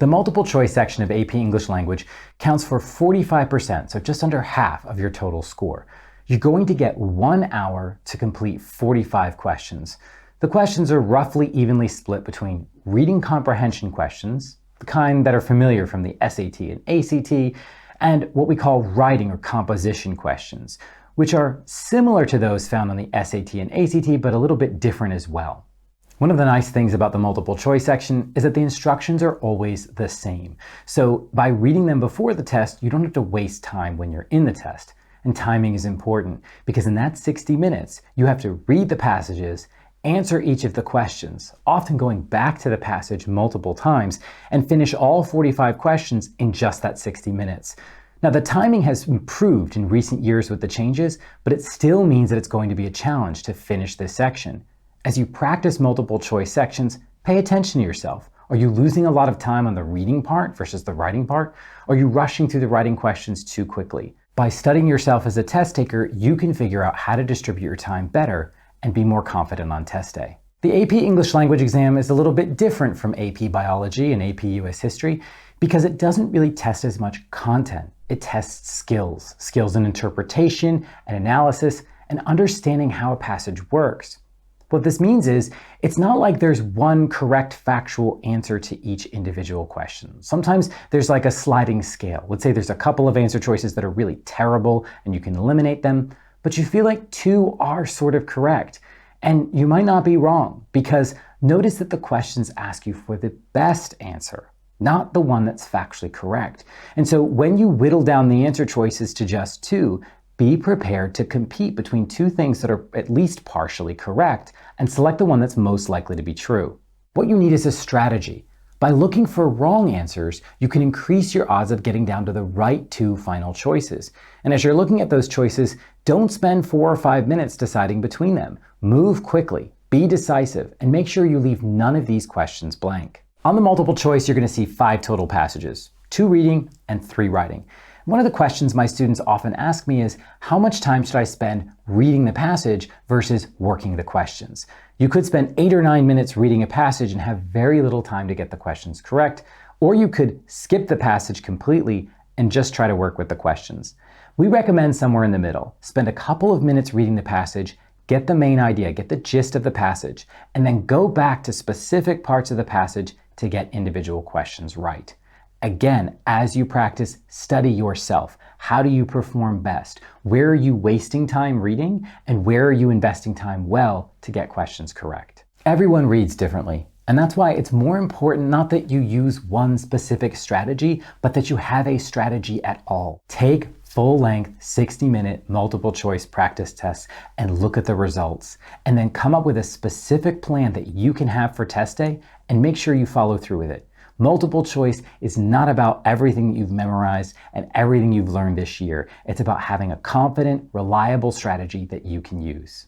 The multiple choice section of AP English Language counts for 45%, so just under half of your total score. You're going to get 1 hour to complete 45 questions. The questions are roughly evenly split between reading comprehension questions, the kind that are familiar from the SAT and ACT, and what we call writing or composition questions, which are similar to those found on the SAT and ACT, but a little bit different as well. One of the nice things about the multiple choice section is that the instructions are always the same. So by reading them before the test, you don't have to waste time when you're in the test. And timing is important because in that 60 minutes, you have to read the passages, answer each of the questions, often going back to the passage multiple times, and finish all 45 questions in just that 60 minutes. Now, the timing has improved in recent years with the changes, but it still means that it's going to be a challenge to finish this section. As you practice multiple choice sections, pay attention to yourself. Are you losing a lot of time on the reading part versus the writing part? Are you rushing through the writing questions too quickly? By studying yourself as a test taker, you can figure out how to distribute your time better and be more confident on test day. The AP English Language exam is a little bit different from AP Biology and AP US History because it doesn't really test as much content. It tests skills in interpretation and analysis and understanding how a passage works. What this means is, it's not like there's one correct factual answer to each individual question. Sometimes there's like a sliding scale. Let's say there's a couple of answer choices that are really terrible and you can eliminate them, but you feel like 2 are sort of correct. And you might not be wrong, because notice that the questions ask you for the best answer, not the one that's factually correct. And so when you whittle down the answer choices to just 2, be prepared to compete between 2 things that are at least partially correct and select the one that's most likely to be true. What you need is a strategy. By looking for wrong answers, you can increase your odds of getting down to the right 2 final choices. And as you're looking at those choices, don't spend 4 or 5 minutes deciding between them. Move quickly, be decisive, and make sure you leave none of these questions blank. On the multiple choice, you're going to see 5 total passages, 2 reading and 3 writing. One of the questions my students often ask me is, how much time should I spend reading the passage versus working the questions? You could spend 8 or 9 minutes reading a passage and have very little time to get the questions correct, or you could skip the passage completely and just try to work with the questions. We recommend somewhere in the middle. Spend a couple of minutes reading the passage, get the main idea, get the gist of the passage, and then go back to specific parts of the passage to get individual questions right. Again, as you practice, study yourself. How do you perform best? Where are you wasting time reading? And where are you investing time well to get questions correct? Everyone reads differently. And that's why it's more important not that you use one specific strategy, but that you have a strategy at all. Take full-length 60-minute multiple choice practice tests and look at the results. And then come up with a specific plan that you can have for test day and make sure you follow through with it. Multiple choice is not about everything that you've memorized and everything you've learned this year. It's about having a confident, reliable strategy that you can use.